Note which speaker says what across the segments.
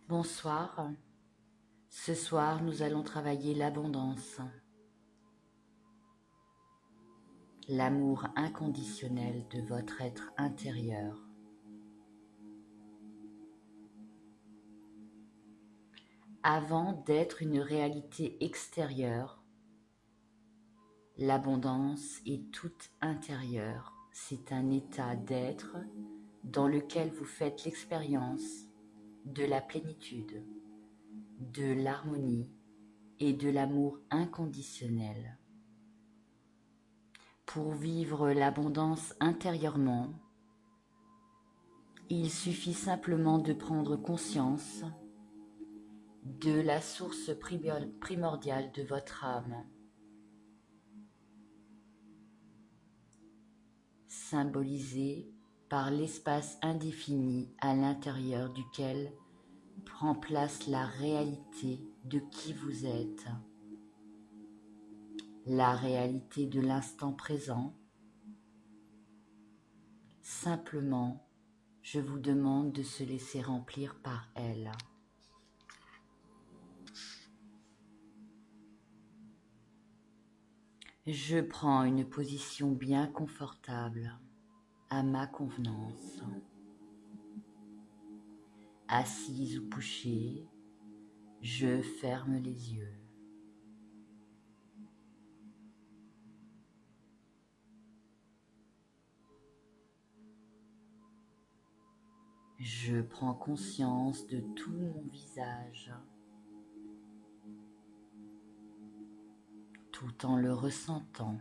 Speaker 1: Bonsoir. Ce soir, nous allons travailler l'abondance, l'amour inconditionnel de votre être intérieur. Avant d'être une réalité extérieure, l'abondance est toute intérieure. C'est un état d'être dans lequel vous faites l'expérience de la plénitude, de l'harmonie et de l'amour inconditionnel. Pour vivre l'abondance intérieurement, il suffit simplement de prendre conscience de la source primordiale de votre âme, symbolisée par l'espace indéfini à l'intérieur duquel prend place la réalité de qui vous êtes, la réalité de l'instant présent. Simplement, je vous demande de se laisser remplir par elle. Je prends une position bien confortable, à ma convenance. Assise ou couchée, je ferme les yeux. Je prends conscience de tout mon visage, tout en le ressentant.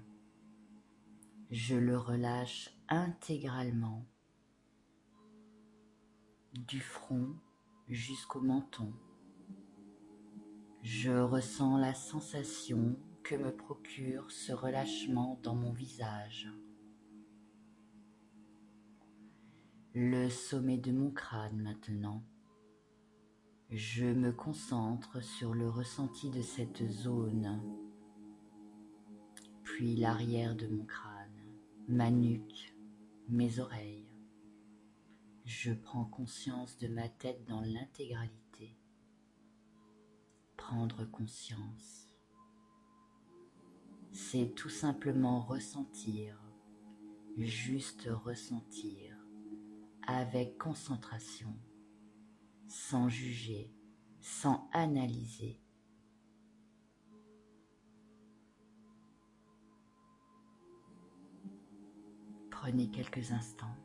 Speaker 1: Je le relâche intégralement, du front jusqu'au menton. Je ressens la sensation que me procure ce relâchement dans mon visage. Le sommet de mon crâne maintenant. Je me concentre sur le ressenti de cette zone, puis l'arrière de mon crâne, ma nuque, mes oreilles. Je prends conscience de ma tête dans l'intégralité. Prendre conscience, c'est tout simplement ressentir, juste ressentir, avec concentration, sans juger, sans analyser. Prenez quelques instants.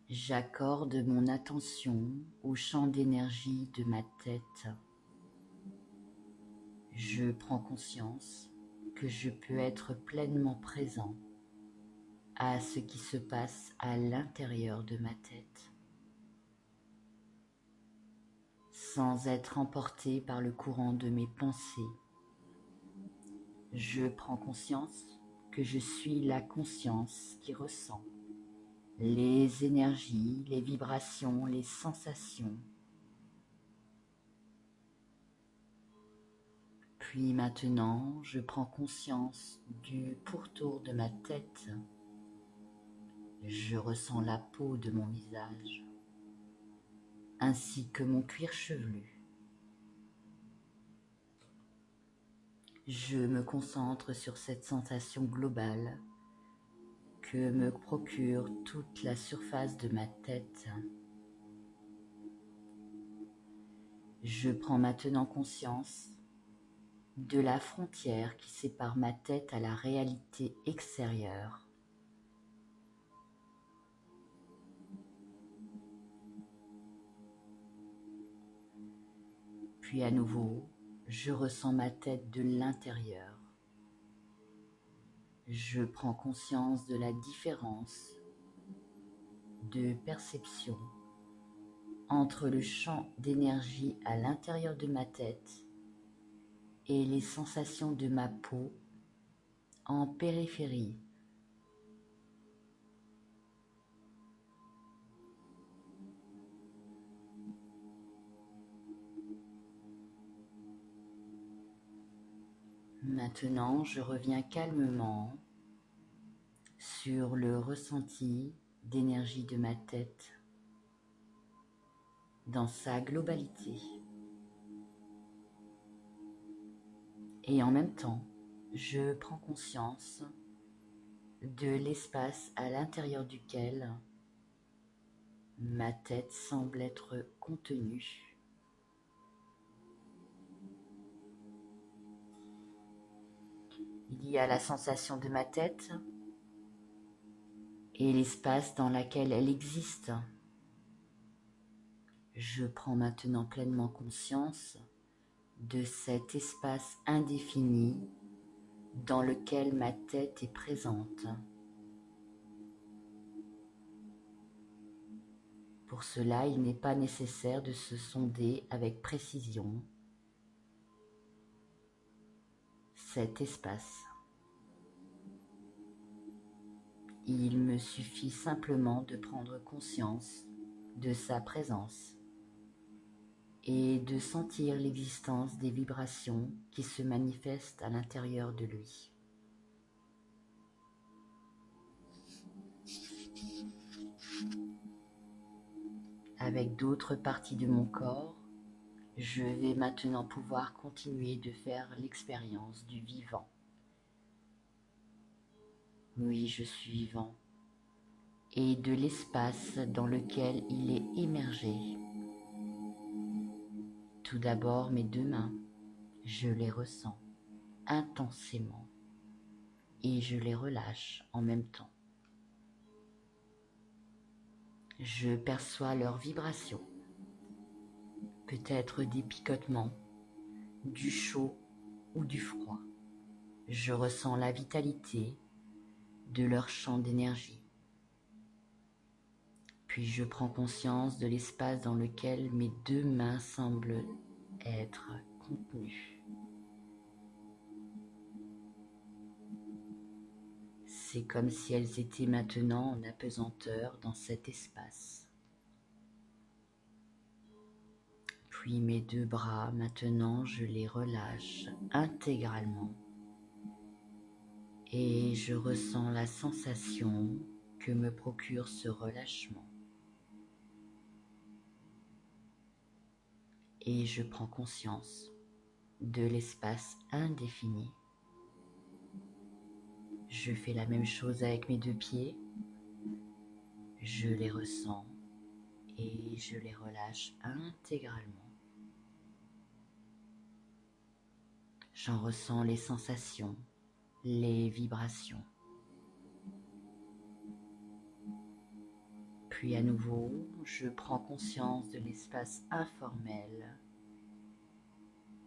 Speaker 1: J'accorde mon attention au champ d'énergie de ma tête. Je prends conscience que je peux être pleinement présent à ce qui se passe à l'intérieur de ma tête, sans être emporté par le courant de mes pensées. Je prends conscience que je suis la conscience qui ressent les énergies, les vibrations, les sensations. Puis maintenant, je prends conscience du pourtour de ma tête. Je ressens la peau de mon visage, ainsi que mon cuir chevelu. Je me concentre sur cette sensation globale que me procure toute la surface de ma tête. Je prends maintenant conscience de la frontière qui sépare ma tête à la réalité extérieure. Puis à nouveau, je ressens ma tête de l'intérieur. Je prends conscience de la différence de perception entre le champ d'énergie à l'intérieur de ma tête et les sensations de ma peau en périphérie. Maintenant, je reviens calmement sur le ressenti d'énergie de ma tête dans sa globalité. Et en même temps, je prends conscience de l'espace à l'intérieur duquel ma tête semble être contenue. Il y a la sensation de ma tête et l'espace dans lequel elle existe. Je prends maintenant pleinement conscience de cet espace indéfini dans lequel ma tête est présente. Pour cela, il n'est pas nécessaire de se sonder avec précision cet espace. Il me suffit simplement de prendre conscience de sa présence et de sentir l'existence des vibrations qui se manifestent à l'intérieur de lui. Avec d'autres parties de mon corps, je vais maintenant pouvoir continuer de faire l'expérience du vivant. Oui, je suis vivant. Et de l'espace dans lequel il est immergé. Tout d'abord, mes deux mains, je les ressens intensément et je les relâche en même temps. Je perçois leurs vibrations, peut-être des picotements, du chaud ou du froid. Je ressens la vitalité de leur champ d'énergie. Puis je prends conscience de l'espace dans lequel mes deux mains semblent être contenues. C'est comme si elles étaient maintenant en apesanteur dans cet espace. Puis mes deux bras, maintenant, je les relâche intégralement. Et je ressens la sensation que me procure ce relâchement. Et je prends conscience de l'espace indéfini. Je fais la même chose avec mes deux pieds. Je les ressens et je les relâche intégralement. J'en ressens les sensations, les vibrations. Puis à nouveau, je prends conscience de l'espace informel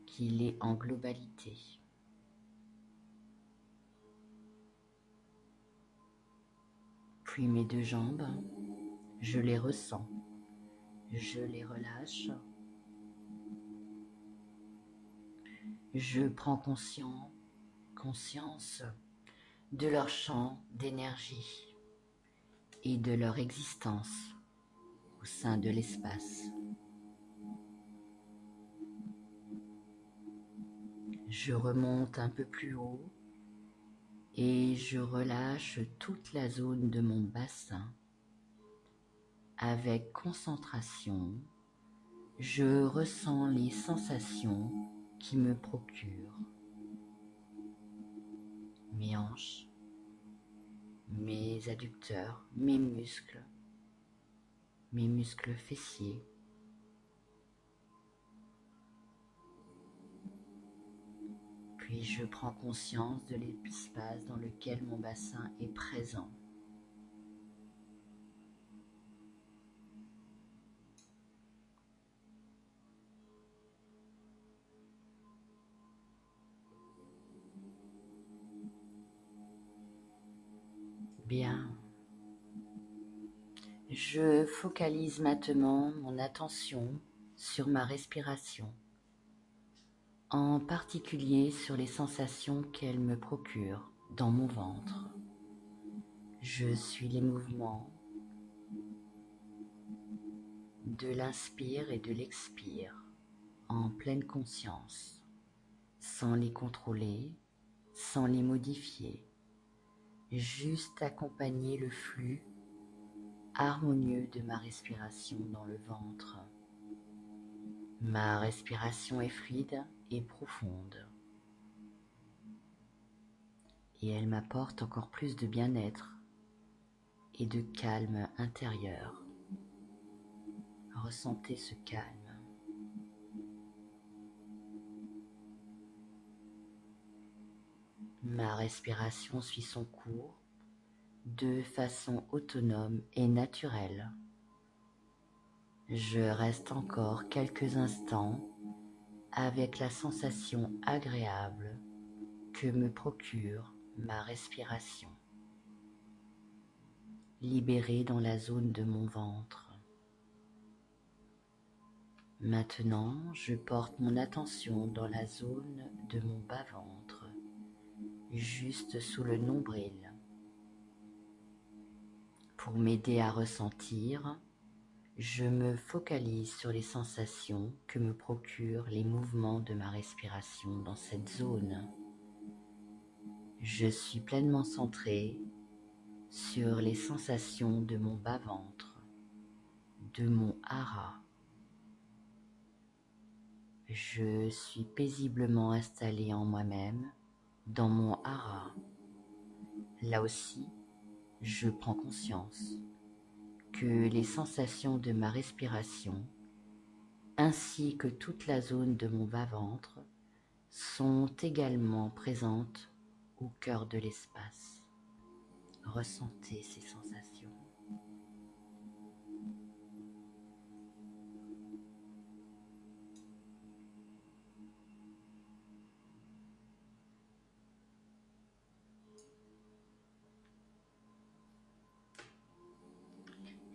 Speaker 1: qu'il est en globalité. Puis mes deux jambes, je les ressens, je les relâche. Je prends conscience de leur champ d'énergie et de leur existence au sein de l'espace. Je remonte un peu plus haut et je relâche toute la zone de mon bassin. Avec concentration, je ressens les sensations qui me procurent mes hanches, mes adducteurs, mes muscles fessiers. Puis je prends conscience de l'espace dans lequel mon bassin est présent. Bien. Je focalise maintenant mon attention sur ma respiration, en particulier sur les sensations qu'elle me procure dans mon ventre. Je suis les mouvements de l'inspire et de l'expire en pleine conscience, sans les contrôler, sans les modifier, juste accompagner le flux harmonieux de ma respiration dans le ventre. Ma respiration est fluide et profonde. Et elle m'apporte encore plus de bien-être et de calme intérieur. Ressentez ce calme. Ma respiration suit son cours de façon autonome et naturelle. Je reste encore quelques instants avec la sensation agréable que me procure ma respiration, libérée dans la zone de mon ventre. Maintenant, je porte mon attention dans la zone de mon bas-ventre, juste sous le nombril. Pour m'aider à ressentir, je me focalise sur les sensations que me procurent les mouvements de ma respiration dans cette zone. Je suis pleinement centré sur les sensations de mon bas-ventre, de mon hara. Je suis paisiblement installé en moi-même, dans mon hara. Là aussi, je prends conscience que les sensations de ma respiration, ainsi que toute la zone de mon bas-ventre, sont également présentes au cœur de l'espace. Ressentez ces sensations.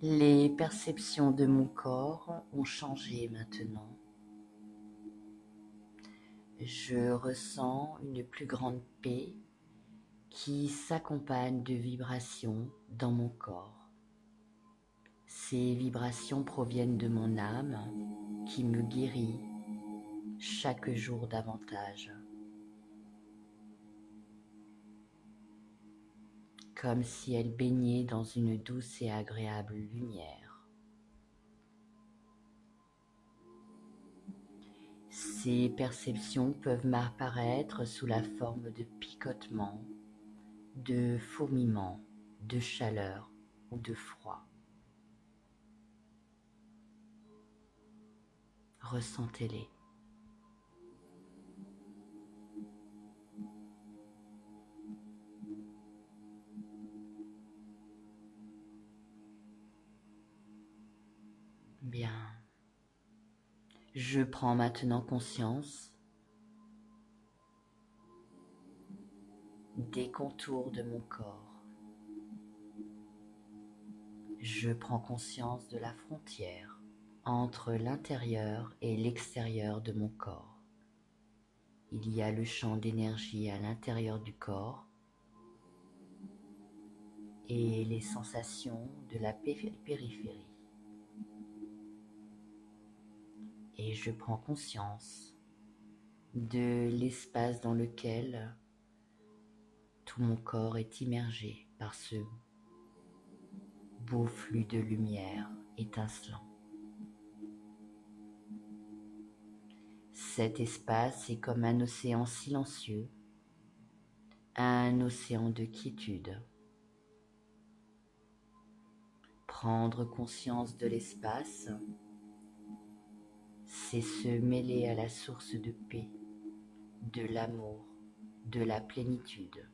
Speaker 1: Les perceptions de mon corps ont changé maintenant. Je ressens une plus grande paix qui s'accompagne de vibrations dans mon corps. Ces vibrations proviennent de mon âme qui me guérit chaque jour davantage. Comme si elle baignait dans une douce et agréable lumière. Ces perceptions peuvent m'apparaître sous la forme de picotements, de fourmillements, de chaleur ou de froid. Ressentez-les. Bien. Je prends maintenant conscience des contours de mon corps. Je prends conscience de la frontière entre l'intérieur et l'extérieur de mon corps. Il y a le champ d'énergie à l'intérieur du corps et les sensations de la périphérie. Et je prends conscience de l'espace dans lequel tout mon corps est immergé par ce beau flux de lumière étincelant. Cet espace est comme un océan silencieux, un océan de quiétude. Prendre conscience de l'espace, c'est se mêler à la source de paix, de l'amour, de la plénitude.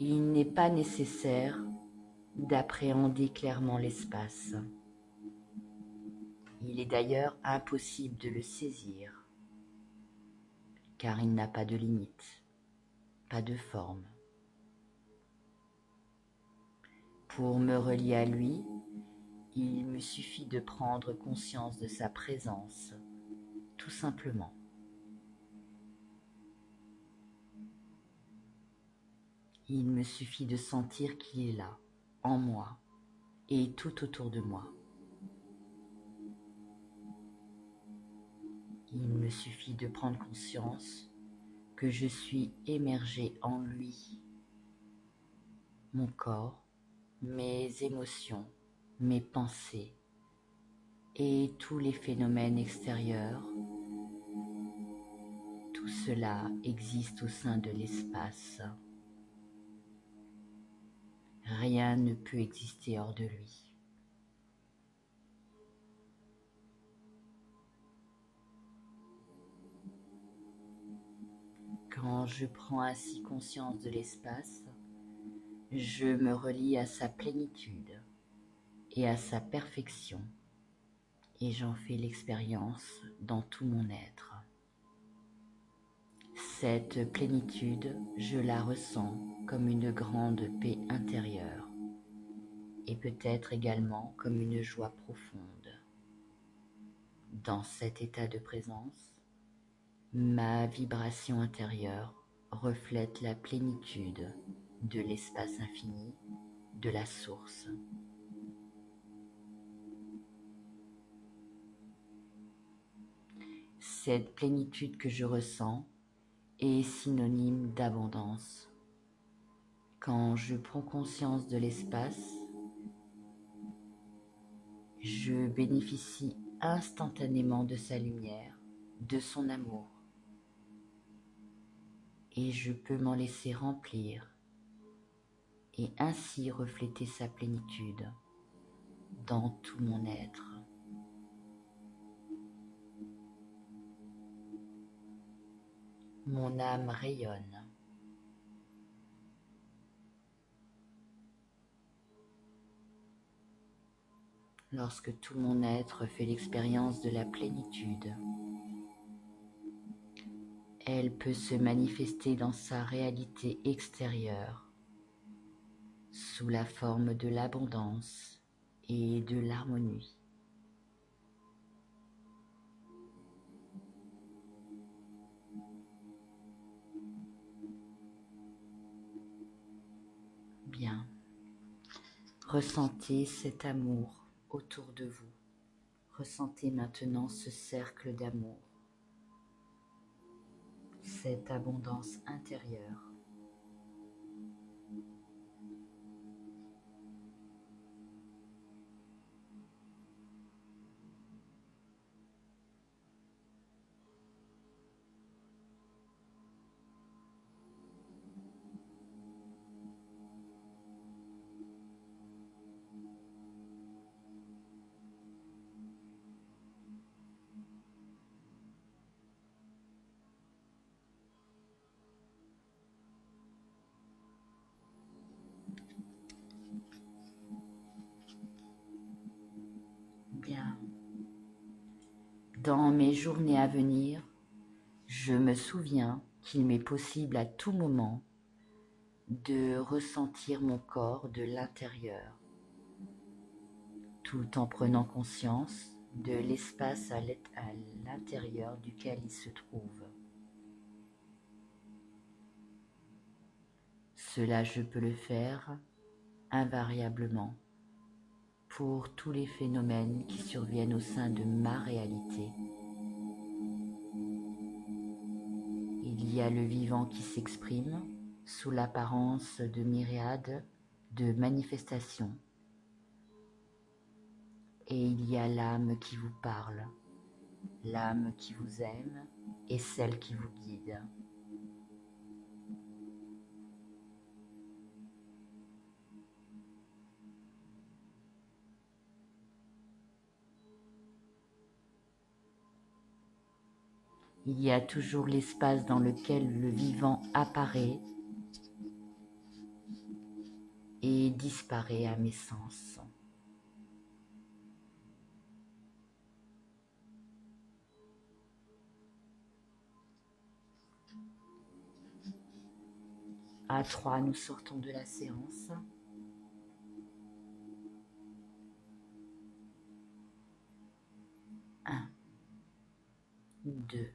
Speaker 1: Il n'est pas nécessaire d'appréhender clairement l'espace. Il est d'ailleurs impossible de le saisir, car il n'a pas de limite, pas de forme. Pour me relier à lui, il me suffit de prendre conscience de sa présence, tout simplement. Il me suffit de sentir qu'il est là, en moi et tout autour de moi. Il me suffit de prendre conscience que je suis émergé en lui, mon corps, mes émotions, mes pensées et tous les phénomènes extérieurs. Tout cela existe au sein de l'espace. Rien ne peut exister hors de lui. Quand je prends ainsi conscience de l'espace, je me relie à sa plénitude et à sa perfection, et j'en fais l'expérience dans tout mon être. Cette plénitude, je la ressens comme une grande paix intérieure, et peut-être également comme une joie profonde. Dans cet état de présence, ma vibration intérieure reflète la plénitude de l'espace infini, de la source. Cette plénitude que je ressens est synonyme d'abondance. Quand je prends conscience de l'espace, je bénéficie instantanément de sa lumière, de son amour, et je peux m'en laisser remplir et ainsi refléter sa plénitude dans tout mon être. Mon âme rayonne. Lorsque tout mon être fait l'expérience de la plénitude, elle peut se manifester dans sa réalité extérieure, sous la forme de l'abondance et de l'harmonie. Bien, ressentez cet amour autour de vous. Ressentez maintenant ce cercle d'amour, cette abondance intérieure. Bien. Dans mes journées à venir, je me souviens qu'il m'est possible à tout moment de ressentir mon corps de l'intérieur, tout en prenant conscience de l'espace à l'intérieur duquel il se trouve. Cela, je peux le faire invariablement pour tous les phénomènes qui surviennent au sein de ma réalité. Il y a le vivant qui s'exprime sous l'apparence de myriades de manifestations. Et il y a l'âme qui vous parle, l'âme qui vous aime et celle qui vous guide. Il y a toujours l'espace dans lequel le vivant apparaît et disparaît à mes sens. À 3, nous sortons de la séance. 1, 2,